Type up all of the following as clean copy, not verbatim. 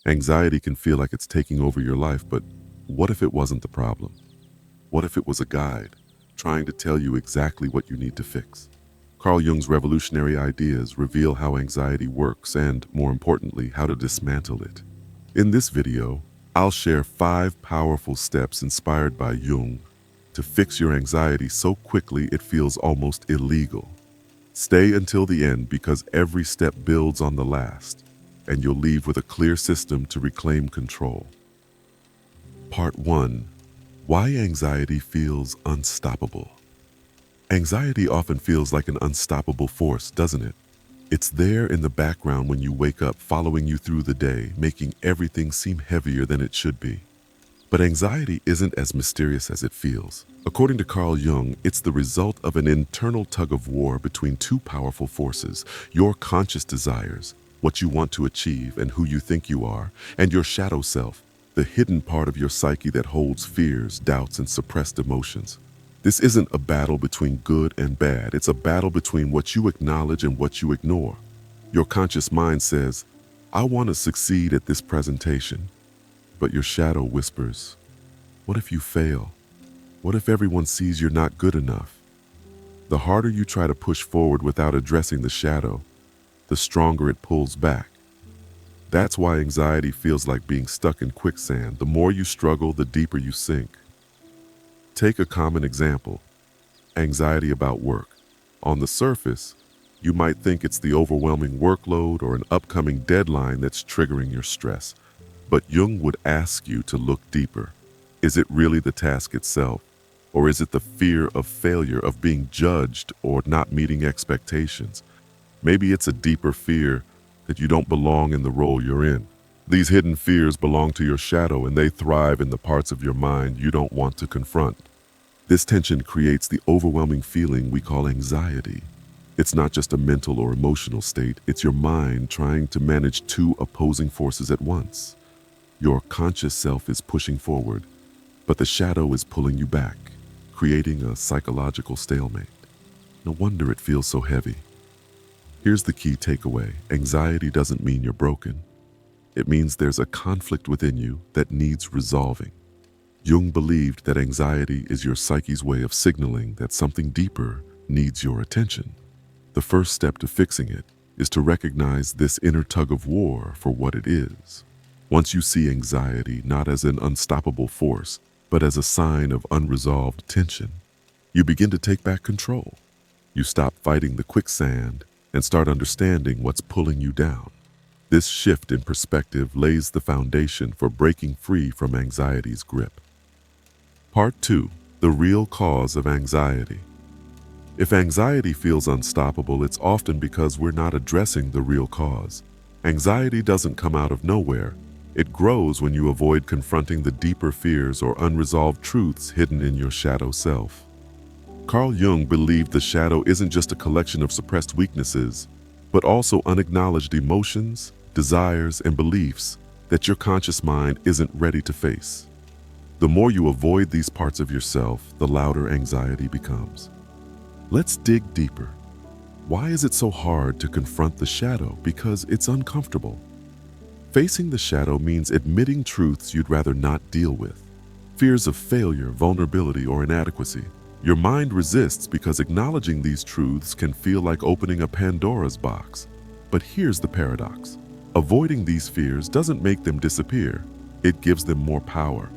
Anxiety can feel like it's taking over your life, but what if it wasn't the problem? What if it was a guide, trying to tell you exactly what you need to fix? Carl Jung's revolutionary ideas reveal how anxiety works and, more importantly, how to dismantle it. In this video, I'll share 5 powerful steps inspired by Jung to fix your anxiety so quickly it feels almost illegal. Stay until the end because every step builds on the last, and you'll leave with a clear system to reclaim control. Part 1. Why anxiety feels unstoppable. Anxiety often feels like an unstoppable force, doesn't it? It's there in the background when you wake up, following you through the day, making everything seem heavier than it should be. But anxiety isn't as mysterious as it feels. According to Carl Jung, it's the result of an internal tug-of-war between two powerful forces: your conscious desires, what you want to achieve and who you think you are, and your shadow self, the hidden part of your psyche that holds fears, doubts, and suppressed emotions. This isn't a battle between good and bad. It's a battle between what you acknowledge and what you ignore. Your conscious mind says, "I want to succeed at this presentation." But your shadow whispers, "What if you fail? What if everyone sees you're not good enough?" The harder you try to push forward without addressing the shadow, the stronger it pulls back. That's why anxiety feels like being stuck in quicksand. The more you struggle, the deeper you sink. Take a common example: anxiety about work. On the surface, you might think it's the overwhelming workload or an upcoming deadline that's triggering your stress. But Jung would ask you to look deeper. Is it really the task itself? Or is it the fear of failure, of being judged or not meeting expectations? Maybe it's a deeper fear that you don't belong in the role you're in. These hidden fears belong to your shadow, and they thrive in the parts of your mind you don't want to confront. This tension creates the overwhelming feeling we call anxiety. It's not just a mental or emotional state, it's your mind trying to manage two opposing forces at once. Your conscious self is pushing forward, but the shadow is pulling you back, creating a psychological stalemate. No wonder it feels so heavy. Here's the key takeaway: anxiety doesn't mean you're broken. It means there's a conflict within you that needs resolving. Jung believed that anxiety is your psyche's way of signaling that something deeper needs your attention. The first step to fixing it is to recognize this inner tug-of-war for what it is. Once you see anxiety not as an unstoppable force, but as a sign of unresolved tension, you begin to take back control. You stop fighting the quicksand and start understanding what's pulling you down. This shift in perspective lays the foundation for breaking free from anxiety's grip. Part 2. The real cause of anxiety. If anxiety feels unstoppable, it's often because we're not addressing the real cause. Anxiety doesn't come out of nowhere. It grows when you avoid confronting the deeper fears or unresolved truths hidden in your shadow self. Carl Jung believed the shadow isn't just a collection of suppressed weaknesses, but also unacknowledged emotions, desires, and beliefs that your conscious mind isn't ready to face. The more you avoid these parts of yourself, the louder anxiety becomes. Let's dig deeper. Why is it so hard to confront the shadow? Because it's uncomfortable. Facing the shadow means admitting truths you'd rather not deal with. Fears of failure, vulnerability, or inadequacy. Your mind resists because acknowledging these truths can feel like opening a Pandora's box. But here's the paradox. Avoiding these fears doesn't make them disappear. It gives them more power.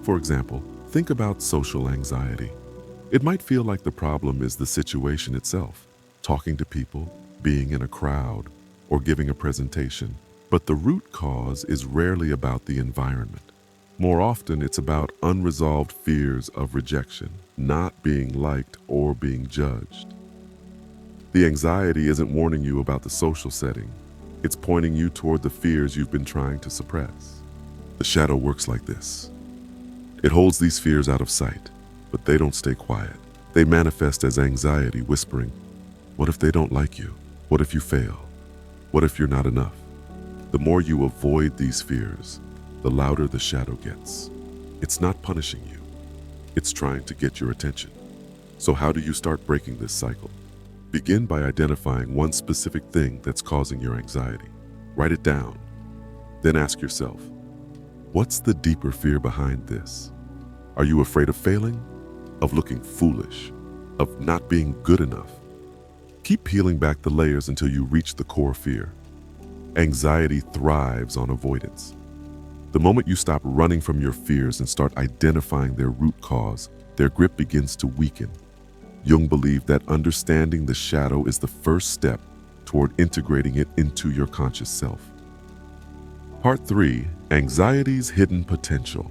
For example, think about social anxiety. It might feel like the problem is the situation itself, talking to people, being in a crowd, or giving a presentation. But the root cause is rarely about the environment. More often, it's about unresolved fears of rejection, not being liked or being judged. The anxiety isn't warning you about the social setting. It's pointing you toward the fears you've been trying to suppress. The shadow works like this. It holds these fears out of sight, but they don't stay quiet. They manifest as anxiety, whispering, "What if they don't like you? What if you fail? What if you're not enough?" The more you avoid these fears, the louder the shadow gets. It's not punishing you. It's trying to get your attention. So how do you start breaking this cycle? Begin by identifying one specific thing that's causing your anxiety. Write it down. Then ask yourself, what's the deeper fear behind this? Are you afraid of failing? Of looking foolish? Of not being good enough? Keep peeling back the layers until you reach the core fear. Anxiety thrives on avoidance. The moment you stop running from your fears and start identifying their root cause, their grip begins to weaken. Jung believed that understanding the shadow is the first step toward integrating it into your conscious self. Part 3. Anxiety's hidden potential.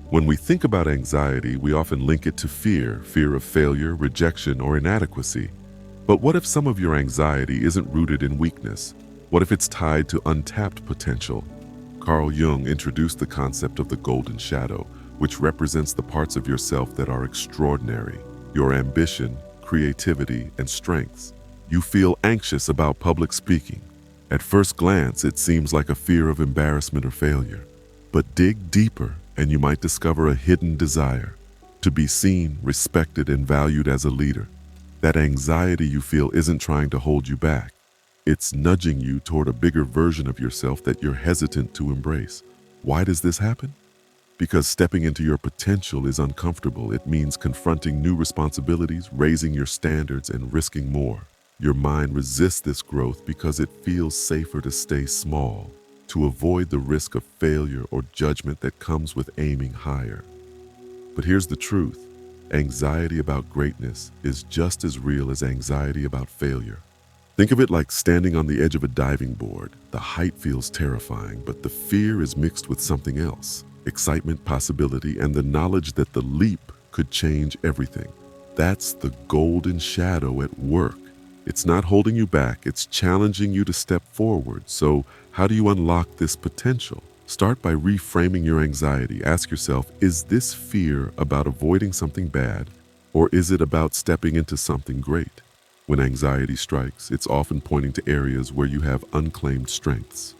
When we think about anxiety, we often link it to fear of failure, rejection, or inadequacy. But what if some of your anxiety isn't rooted in weakness? What if it's tied to untapped potential? Carl Jung introduced the concept of the golden shadow, which represents the parts of yourself that are extraordinary, your ambition, creativity, and strengths. You feel anxious about public speaking. At first glance, it seems like a fear of embarrassment or failure. But dig deeper, and you might discover a hidden desire to be seen, respected, and valued as a leader. That anxiety you feel isn't trying to hold you back. It's nudging you toward a bigger version of yourself that you're hesitant to embrace. Why does this happen? Because stepping into your potential is uncomfortable. It means confronting new responsibilities, raising your standards, and risking more. Your mind resists this growth because it feels safer to stay small, to avoid the risk of failure or judgment that comes with aiming higher. But here's the truth. Anxiety about greatness is just as real as anxiety about failure. Think of it like standing on the edge of a diving board. The height feels terrifying, but the fear is mixed with something else. Excitement, possibility, and the knowledge that the leap could change everything. That's the golden shadow at work. It's not holding you back, it's challenging you to step forward. So, how do you unlock this potential? Start by reframing your anxiety. Ask yourself, is this fear about avoiding something bad, or is it about stepping into something great? When anxiety strikes, it's often pointing to areas where you have unclaimed strengths.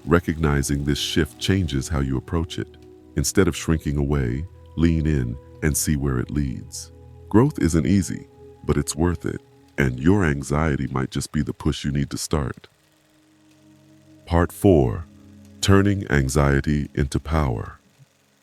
Recognizing this shift changes how you approach it. Instead of shrinking away, lean in and see where it leads. Growth isn't easy, but it's worth it, and your anxiety might just be the push you need to start. Part 4. Turning anxiety into power.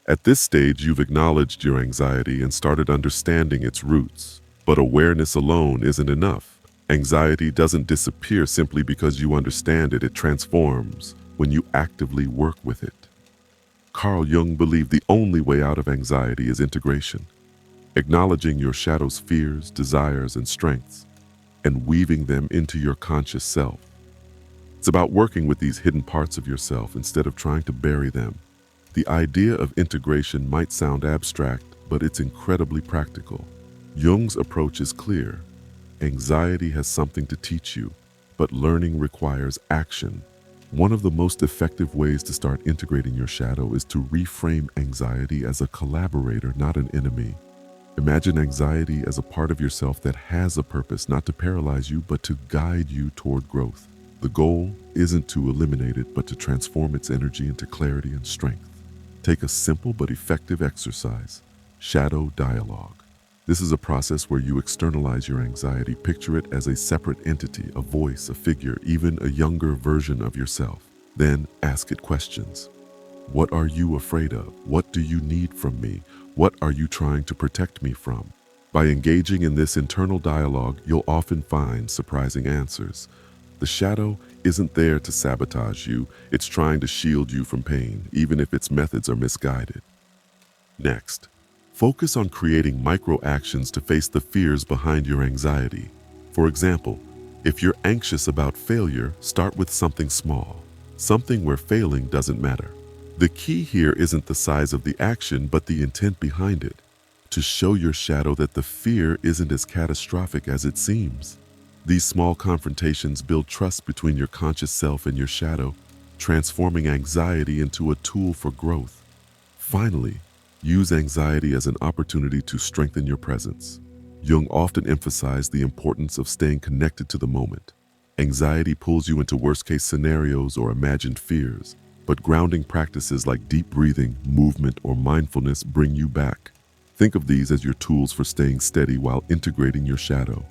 At this stage, you've acknowledged your anxiety and started understanding its roots. But awareness alone isn't enough. Anxiety doesn't disappear simply because you understand it. It transforms when you actively work with it. Carl Jung believed the only way out of anxiety is integration, acknowledging your shadow's fears, desires, and strengths, and weaving them into your conscious self. It's about working with these hidden parts of yourself instead of trying to bury them. The idea of integration might sound abstract, but it's incredibly practical. Jung's approach is clear. Anxiety has something to teach you, but learning requires action. One of the most effective ways to start integrating your shadow is to reframe anxiety as a collaborator, not an enemy. Imagine anxiety as a part of yourself that has a purpose, not to paralyze you, but to guide you toward growth. The goal isn't to eliminate it, but to transform its energy into clarity and strength. Take a simple but effective exercise: shadow dialogue. This is a process where you externalize your anxiety. Picture it as a separate entity, a voice, a figure, even a younger version of yourself. Then ask it questions. What are you afraid of? What do you need from me? What are you trying to protect me from? By engaging in this internal dialogue, you'll often find surprising answers. The shadow isn't there to sabotage you. It's trying to shield you from pain, even if its methods are misguided. Next, focus on creating micro-actions to face the fears behind your anxiety. For example, if you're anxious about failure, start with something small, something where failing doesn't matter. The key here isn't the size of the action, but the intent behind it, to show your shadow that the fear isn't as catastrophic as it seems. These small confrontations build trust between your conscious self and your shadow, transforming anxiety into a tool for growth. Finally, use anxiety as an opportunity to strengthen your presence. Jung often emphasized the importance of staying connected to the moment. Anxiety pulls you into worst-case scenarios or imagined fears, but grounding practices like deep breathing, movement, or mindfulness bring you back. Think of these as your tools for staying steady while integrating your shadow.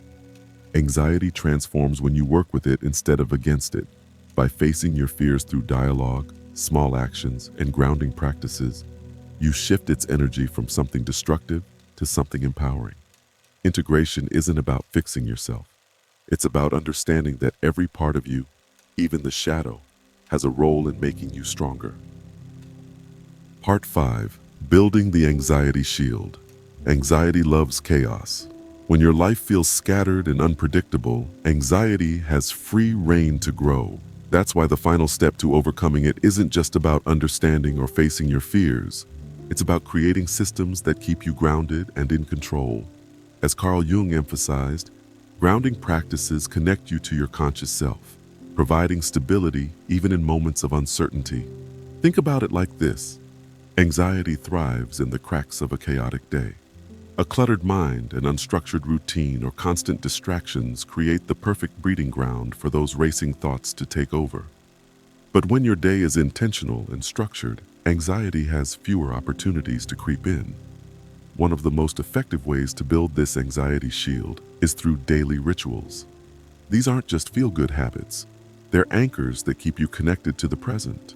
Anxiety transforms when you work with it instead of against it. By facing your fears through dialogue, small actions, and grounding practices, you shift its energy from something destructive to something empowering. Integration isn't about fixing yourself. It's about understanding that every part of you, even the shadow, has a role in making you stronger. Part 5. Building the Anxiety Shield. Anxiety loves chaos. When your life feels scattered and unpredictable, anxiety has free rein to grow. That's why the final step to overcoming it isn't just about understanding or facing your fears. It's about creating systems that keep you grounded and in control. As Carl Jung emphasized, grounding practices connect you to your conscious self, providing stability even in moments of uncertainty. Think about it like this. Anxiety thrives in the cracks of a chaotic day. A cluttered mind, an unstructured routine, or constant distractions create the perfect breeding ground for those racing thoughts to take over. But when your day is intentional and structured, anxiety has fewer opportunities to creep in. One of the most effective ways to build this anxiety shield is through daily rituals. These aren't just feel-good habits. They're anchors that keep you connected to the present.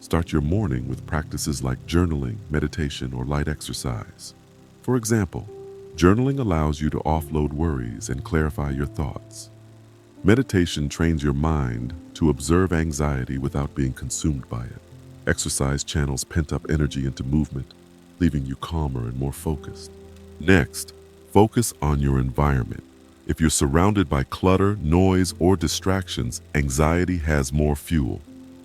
Start your morning with practices like journaling, meditation, or light exercise. For example, journaling allows you to offload worries and clarify your thoughts. Meditation trains your mind to observe anxiety without being consumed by it. Exercise channels pent-up energy into movement, leaving you calmer and more focused. Next, focus on your environment. If you're surrounded by clutter, noise, or distractions, anxiety has more fuel.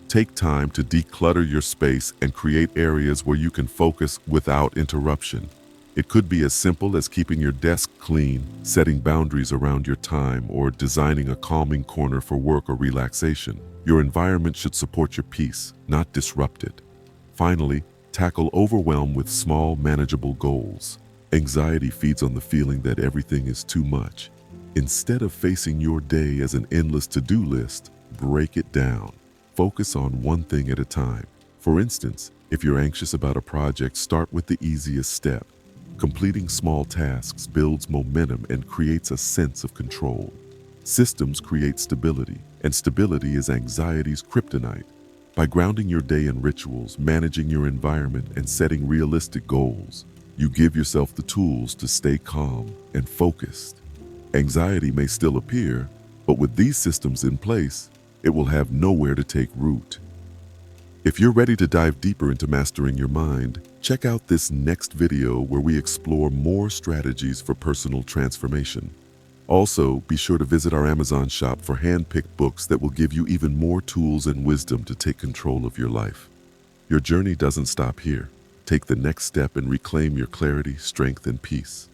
Take time to declutter your space and create areas where you can focus without interruption. It could be as simple as keeping your desk clean, setting boundaries around your time, or designing a calming corner for work or relaxation. Your environment should support your peace, not disrupt it. Finally, tackle overwhelm with small, manageable goals. Anxiety feeds on the feeling that everything is too much. Instead of facing your day as an endless to-do list, break it down. Focus on one thing at a time. For instance, if you're anxious about a project, start with the easiest step. Completing small tasks builds momentum and creates a sense of control. Systems create stability, and stability is anxiety's kryptonite. By grounding your day in rituals, managing your environment, and setting realistic goals, you give yourself the tools to stay calm and focused. Anxiety may still appear, but with these systems in place, it will have nowhere to take root. If you're ready to dive deeper into mastering your mind, check out this next video where we explore more strategies for personal transformation. Also, be sure to visit our Amazon shop for hand-picked books that will give you even more tools and wisdom to take control of your life. Your journey doesn't stop here. Take the next step and reclaim your clarity, strength, and peace.